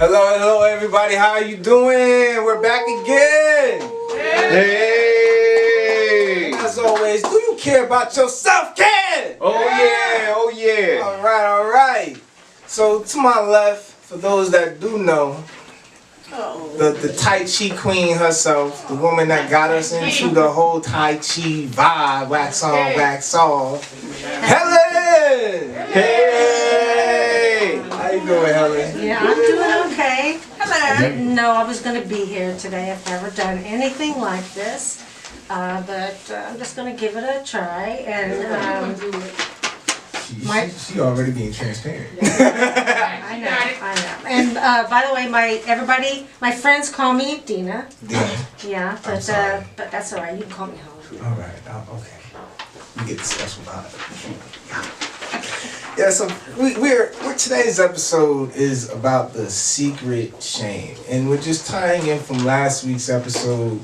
Hello, everybody. How are you doing? We're back again. Hey. As always, do you care about your self-care? Oh yeah. All right. So to my left, for those that do know, the Tai Chi queen herself, the woman that got us into the whole Tai Chi vibe, wax on, wax off, Helen. Hey. How you doing, Helen? Yeah, I'm doing okay. Hello. I didn't know I was going to be here today. I've never done anything like this, but I'm just going to give it a try. And she already being transparent. I know. And by the way, my friends call me Dina. Yeah, but that's all right. You can call me Helen. All right. Okay. You get the special vibe. Yeah, so we're today's episode is about the secret shame, and we're just tying in from last week's episode,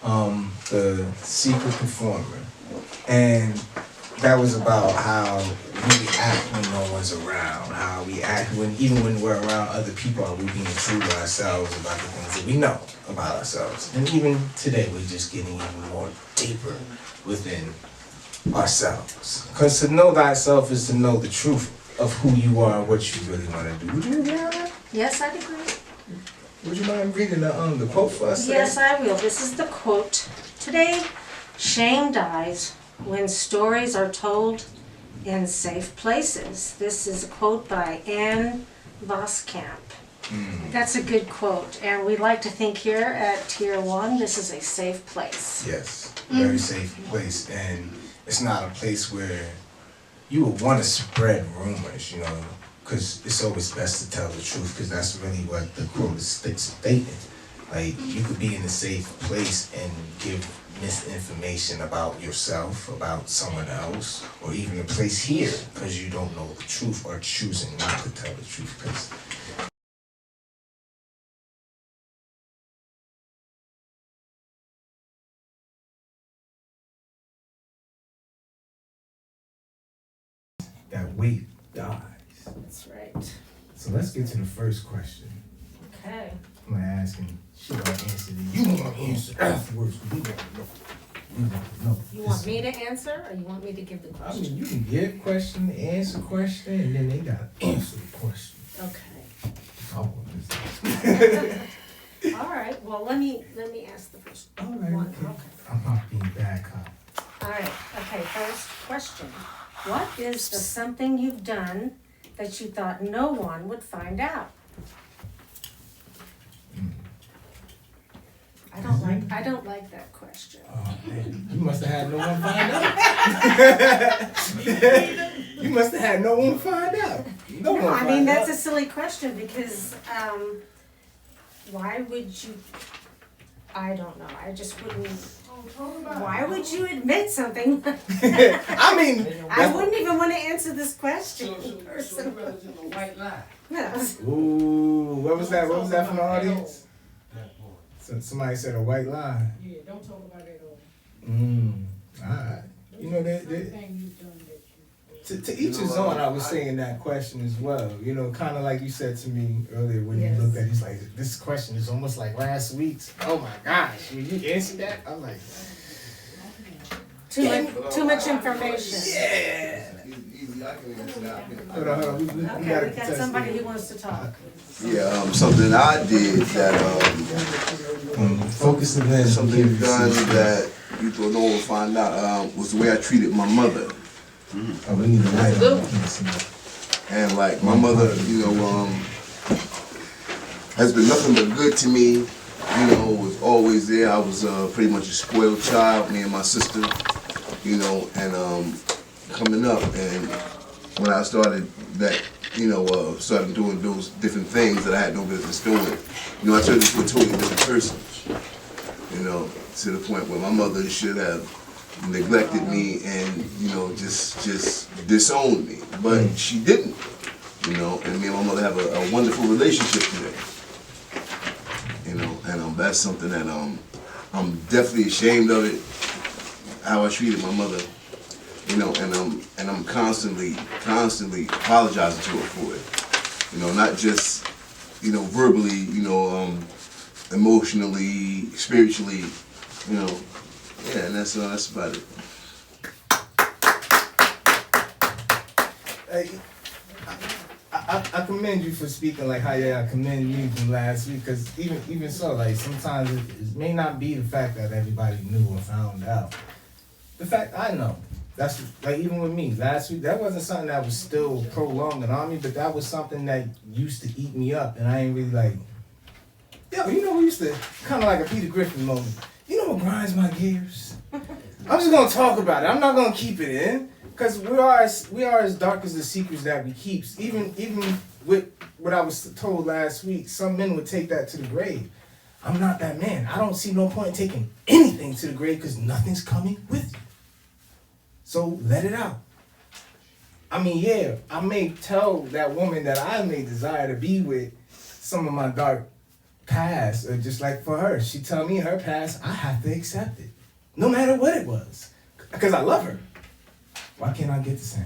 the secret performer, and that was about how we act when no one's around, how we act even when we're around other people, are we being true to ourselves about the things that we know about ourselves, and even today we're just getting even more deeper within ourselves. Because to know thyself is to know the truth of who you are and what you really want to do. Would you agree on that? Yes, I'd agree. Would you mind reading the quote for us today? Yes, I will. This is the quote. Today, shame dies when stories are told in safe places. This is a quote by Anne Voskamp. That's a good quote, and we like to think here at Tier 1, this is a safe place. Yes, very safe place, and it's not a place where you would want to spread rumors, because it's always best to tell the truth, because that's really what the quote is stating. Like, you could be in a safe place and give misinformation about yourself, about someone else, or even a place here, because you don't know the truth or choosing not to tell the truth. Because that weight dies. That's right. So let's get to the first question. Okay. I'm gonna ask him. She gonna answer it. You gonna answer afterwards. We want to know. You want me to answer, or you want me to give the I question? mean, you can give question, answer question, and then they gotta answer the question. Okay. Oh, All right. Well, let me ask the first all right. one. Okay. Okay. I'm not being bad cop. All right. Okay. First question: what is the something you've done that you thought no one would find out? I don't like that question. Oh man, you must have had no one find out. You must have had no one find out. No one I mean, find that's out. a silly question because why would you? I don't know. I just wouldn't. Why would you admit something? I mean, I wouldn't even want to answer this question. So you rather tell a white lie? No. Ooh, what was that? What was that from the audience? That boy. So somebody said a white lie. Yeah, don't talk about that all. Alright. You know that. Everything you've done that you. To each his own. I was saying that question as well. Kind of like you said to me earlier when you looked at it. He's like, this question is almost like last week's. Oh my gosh, when you answered that, I'm like, Too much information. yeah. Hold on. We Okay, we got somebody who wants to talk. Yeah, something I did that focus the lens. something done that you thought no one would find out was the way I treated my mother. Oh, we need a light on. And like my mother, has been nothing but good to me. Was always there. I was pretty much a spoiled child, me and my sister. And coming up, and when I started that, started doing those different things that I had no business doing, I turned into a totally different person. To the point where my mother should have neglected me and, just disowned me. But she didn't, and me and my mother have a wonderful relationship today. And that's something that I'm definitely ashamed of it, how I treated my mother, and I'm constantly apologizing to her for it. Not just verbally, emotionally, spiritually, yeah, and that's about it. Hey, I commend you for speaking like how I commend you from last week, because even so, like sometimes it may not be the fact that everybody knew or found out. The fact I know. That's like even with me last week, that wasn't something that was still prolonging on me, but that was something that used to eat me up, and I ain't really like. Yo, we used to kind of like a Peter Griffin moment. You know what grinds my gears? I'm just gonna talk about it. I'm not gonna keep it in, because we are as dark as the secrets that we keep. Even with what I was told last week, some men would take that to the grave. I'm not that man. I don't see no point in taking anything to the grave because nothing's coming with you. So let it out. I mean, yeah, I may tell that woman that I may desire to be with some of my dark past, or just like for her, she tell me her past, I have to accept it, no matter what it was, because I love her. Why can't I get the same?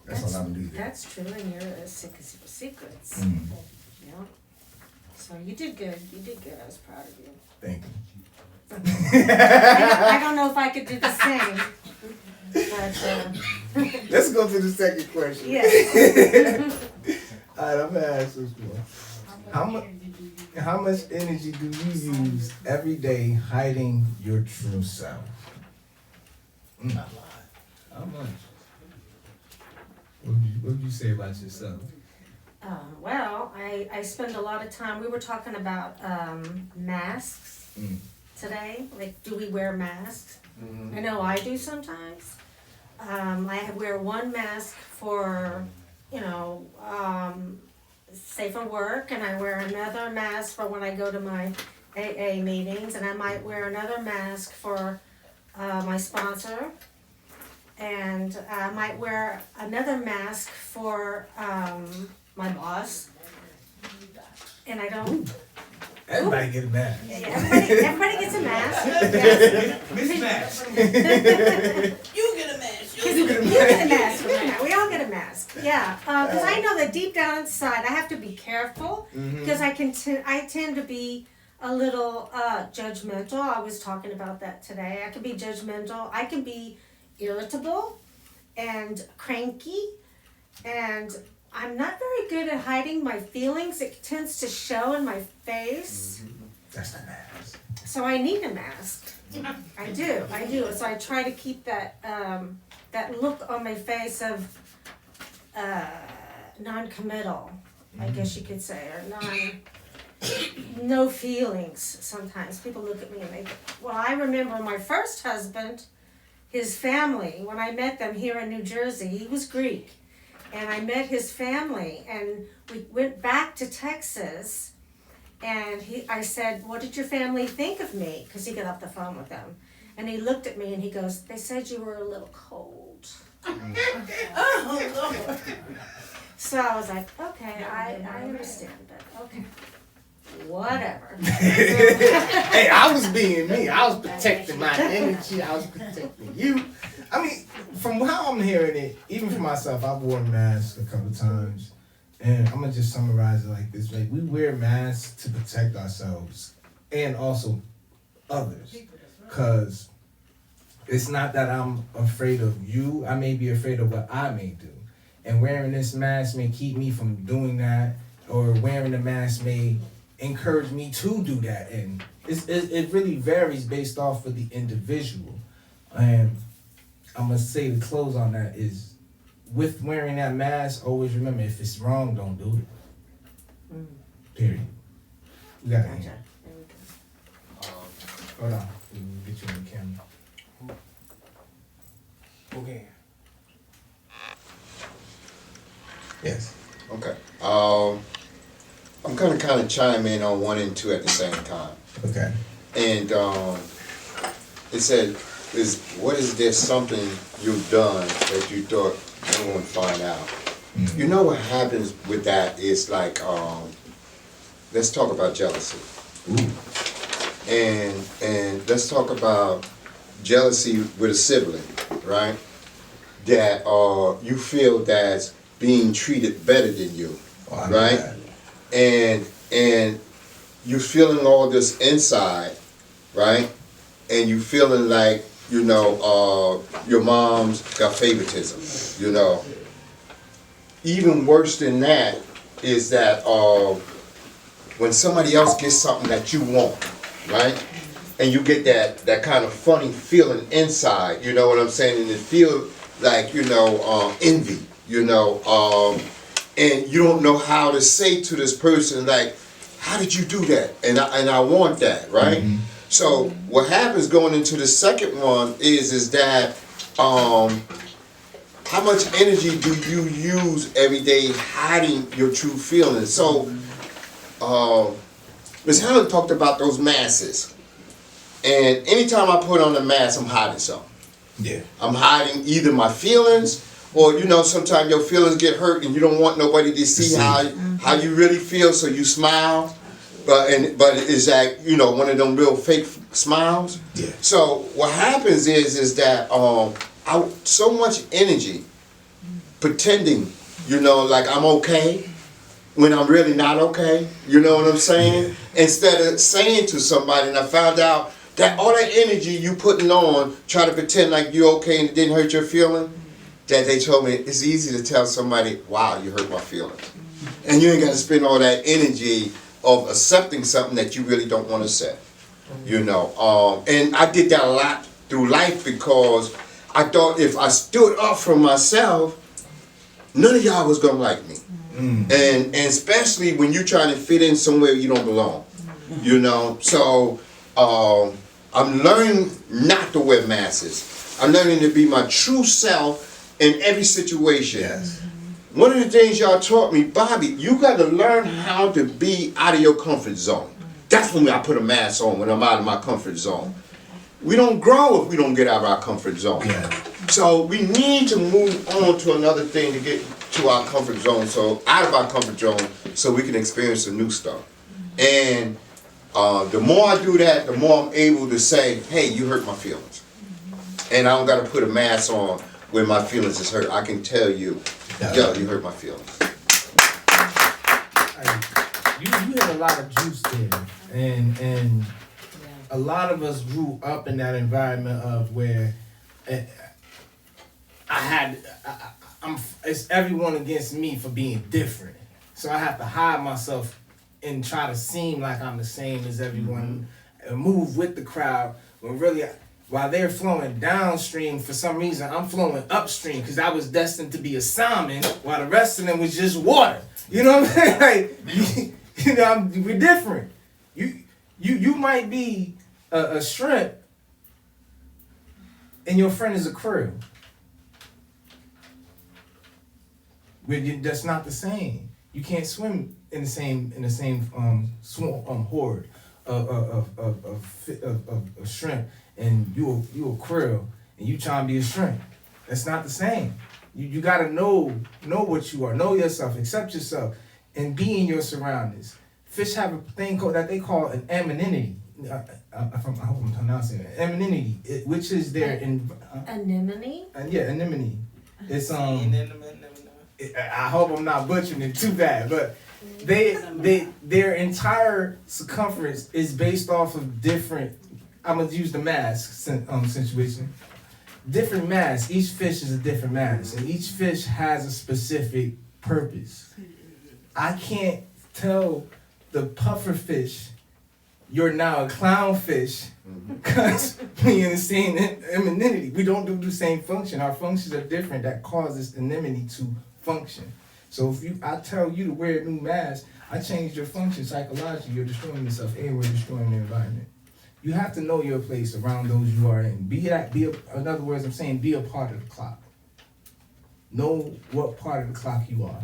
That's all I'm gonna do. That's true, and you're as sick as your secrets. Mm. Yeah. So you did good. You did good. I was proud of you. Thank you. I don't know if I could do the same. But Let's go to the second question. yes. All right, I'm gonna ask this one. How much energy do you use every day hiding your true self? Not a lot. How much? What would you say about yourself? Well, I spend a lot of time. We were talking about masks today. Like, do we wear masks? I know I do sometimes. I wear one mask for, say for work, and I wear another mask for when I go to my AA meetings, and I might wear another mask for my sponsor, and I might wear another mask for my boss, and I don't. Everybody get a mask. Everybody gets a mask. Yes. Miss Mask. You get a mask. You get a mask. We all get a mask. Yeah, because I know that deep down inside, I have to be careful because I tend to be a little judgmental. I was talking about that today. I can be judgmental. I can be irritable and cranky, and I'm not very good at hiding my feelings. It tends to show in my face. That's the mask. So I need a mask. I do. So I try to keep that that look on my face of non-committal, I guess you could say, or no feelings. Sometimes people look at me and they go, well, I remember my first husband, his family, when I met them here in New Jersey, he was Greek. And I met his family, and we went back to Texas, and I said, what did your family think of me? Because he got off the phone with them. And he looked at me and he goes, they said you were a little cold. Oh, Lord. So I was like, okay, I understand, but okay. Whatever. Hey, I was being me. I was protecting my energy. I was protecting you. I mean, from how I'm hearing it, even for myself, I've worn masks a couple times. And I'm going to just summarize it like this. Like, we wear masks to protect ourselves and also others. Because it's not that I'm afraid of you. I may be afraid of what I may do. And wearing this mask may keep me from doing that. Or wearing the mask may encourage me to do that. And it really varies based off of the individual. And I'm going to say the close on that is, with wearing that mask, always remember, if it's wrong, don't do it. Period. We got Gotcha. it. Hold on. We'll get you on the camera. Okay. Yes. Okay. I'm gonna kind of chime in on 1 and 2 at the same time. Okay. And it said, what is there something you've done that you thought no one would find out? Mm-hmm. You know what happens with that is like, let's talk about jealousy. Ooh. And let's talk about jealousy with a sibling, right? That you feel that's being treated better than you. Oh, I know right? that. And you're feeling all this inside, right? And you feeling like, you know, your mom's got favoritism, you know. Even worse than that is that when somebody else gets something that you want, right? And you get that kind of funny feeling inside, you know what I'm saying? And it feels like, you know, envy, you know, and you don't know how to say to this person, like, how did you do that? And I want that, right? Mm-hmm. So what happens going into the second one is that how much energy do you use every day hiding your true feelings? So Ms. Helen talked about those masks. And anytime I put on a mask, I'm hiding something. Yeah. I'm hiding either my feelings, or you know, sometimes your feelings get hurt and you don't want nobody to see how you really feel, so you smile. But it's like, you know, one of them real fake smiles. Yeah. So what happens is that so much energy pretending, you know, like I'm okay when I'm really not okay. You know what I'm saying? Yeah. Instead of saying to somebody, and I found out that all that energy you putting on, try to pretend like you're okay and it didn't hurt your feeling, that they told me it's easy to tell somebody, wow, you hurt my feelings. And you ain't got to spend all that energy of accepting something that you really don't want to say. You know, and I did that a lot through life because I thought if I stood up for myself, none of y'all was gonna like me. And especially when you're trying to fit in somewhere you don't belong. You know, so I'm learning not to wear masks. I'm learning to be my true self in every situation. Yes. One of the things y'all taught me, Bobby, you got to learn how to be out of your comfort zone. That's when I put a mask on, when I'm out of my comfort zone. We don't grow if we don't get out of our comfort zone. Yeah. So we need to move on to another thing to get to our comfort zone, so out of our comfort zone, so we can experience some new stuff. And the more I do that, the more I'm able to say, hey, you hurt my feelings. And I don't got to put a mask on when my feelings is hurt. I can tell you, yo, you hurt my feelings. You had a lot of juice there, and a lot of us grew up in that environment of where it's everyone against me for being different. So I have to hide myself and try to seem like I'm the same as everyone, and move with the crowd, when really, while they're flowing downstream, for some reason I'm flowing upstream because I was destined to be a salmon while the rest of them was just water. You know what I'm saying? Like, you know, we're different. You might be a shrimp and your friend is a krill. That's not the same. You can't swim in the same horde of shrimp, and you a krill, and you trying to be a shrimp. That's not the same. You gotta know what you are, know yourself, accept yourself, and be in your surroundings. Fish have a thing that they call an anonymity. I hope I'm pronouncing it. Anonymity, which is their Anemone? Anemone. It's I hope I'm not butchering it too bad, but their entire circumference is based off of different. I'm gonna use the mask situation. Different mass. Each fish is a different mass, and each fish has a specific purpose. I can't tell the puffer fish you're now a clownfish because we in the same anonymity. We don't do the same function. Our functions are different. That causes anonymity to function. So if I tell you to wear a new mask, I change your function psychologically. You're destroying yourself, and we're destroying the environment. You have to know your place around those you are in. In other words, I'm saying be a part of the clock. Know what part of the clock you are,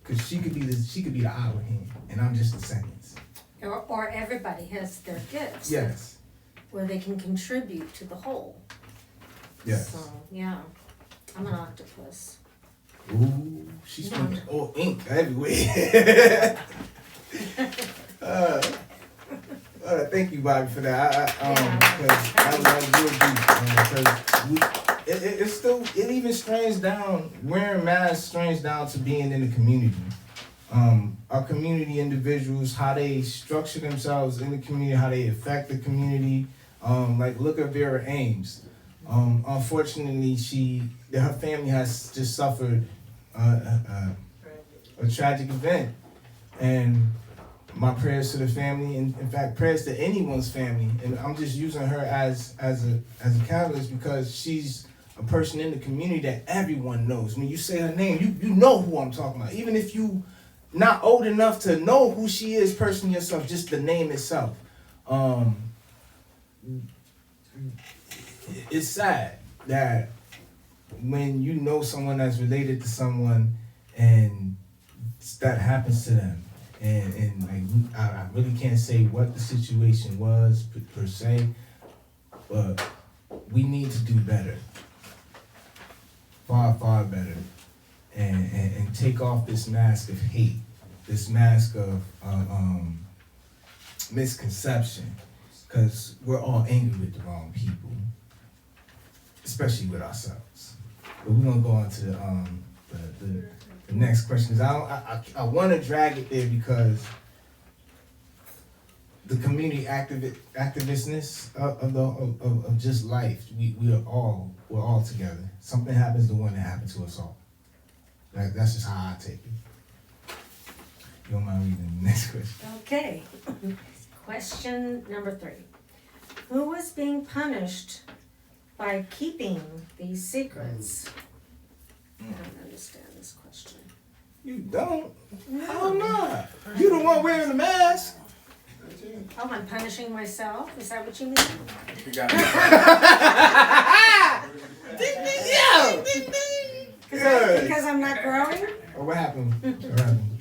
because she could be the hour hand, and I'm just the seconds. Or everybody has their gifts. Yes. Where they can contribute to the whole. Yes. So, yeah. I'm an octopus. Ooh, she's spilling ink everywhere. Thank you, Bobby, for that. It even strains down, wearing masks strains down to being in the community. our community individuals, how they structure themselves in the community, how they affect the community. Like look at Vera Ames. Unfortunately, her family has just suffered a tragic event, and my prayers to the family, and in fact prayers to anyone's family. And I'm just using her as a catalyst because she's a person in the community that everyone knows. When you say her name, you know who I'm talking about. Even if you not old enough to know who she is personally yourself, just the name itself. It's sad that when you know someone that's related to someone and that happens to them, and like I really can't say what the situation was per se, but we need to do better, far better, and take off this mask of hate, this mask of misconception, because we're all angry with the wrong people, especially with ourselves. But we're gonna go on to the next question. Cause I want to drag it there because the community activistness of just life. We're all together. Something happens to one that happened to us all. That's just how I take it. You don't mind reading the next question? Okay. Question number 3. Who is being punished by keeping these secrets? I don't understand this question. You don't? How not? You the one wearing the mask. Oh, I'm punishing myself? Is that what you mean? You got Ding ding yeah! Ding ding! Because I'm not growing? Oh, what happened? What happened?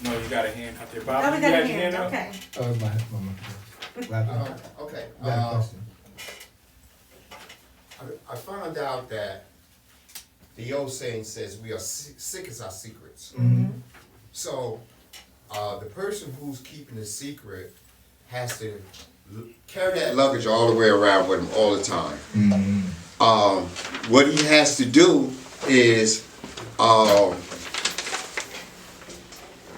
No, you got a hand up there, Oh, Bob. we You got a your hand, up? okay. Oh, it's my what happened? Okay. You got a question? I found out that the old saying says we are sick as our secrets. Mm-hmm. So the person who's keeping the secret has to carry that luggage all the way around with him all the time. Mm-hmm. What he has to do is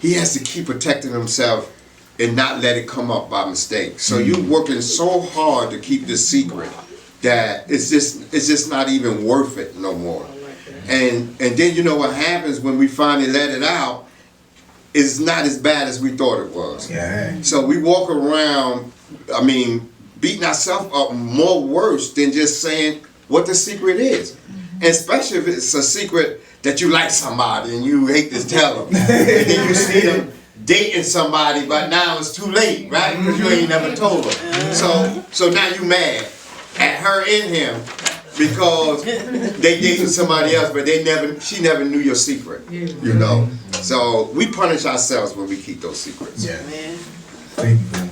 he has to keep protecting himself and not let it come up by mistake. So you're working so hard to keep this secret that it's just not even worth it no more. And then you know what happens when we finally let it out, it's not as bad as we thought it was. Yeah. So we walk around, beating ourselves up more worse than just saying what the secret is. And especially if it's a secret that you like somebody and you hate to tell them. And then you see them dating somebody, but now it's too late, right? Because you ain't never told her. So now you mad at her and him because they dating somebody else, but she never knew your secret, you know? So we punish ourselves when we keep those secrets. Yeah. Thank you, man.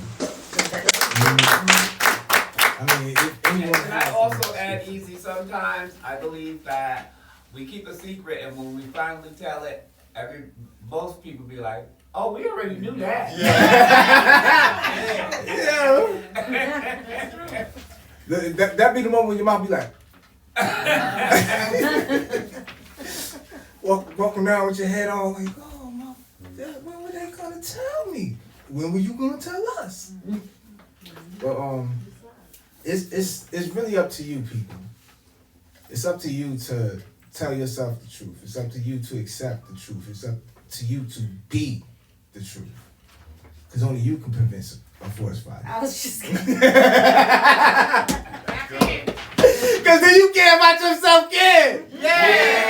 I mean, if anyone Can I has also add, Easy, sometimes I believe that we keep a secret and when we finally tell it, most people be like, oh, we already knew that. That be the moment when your mouth be like, walking around with your head all like, oh, mom, when were they gonna tell me? When were you gonna tell us? But it's really up to you, people. It's up to you to tell yourself the truth. It's up to you to accept the truth. It's up to you to be the truth. Because only you can convince a forest fire. I was just kidding. Because then you care about yourself, kid. Yeah.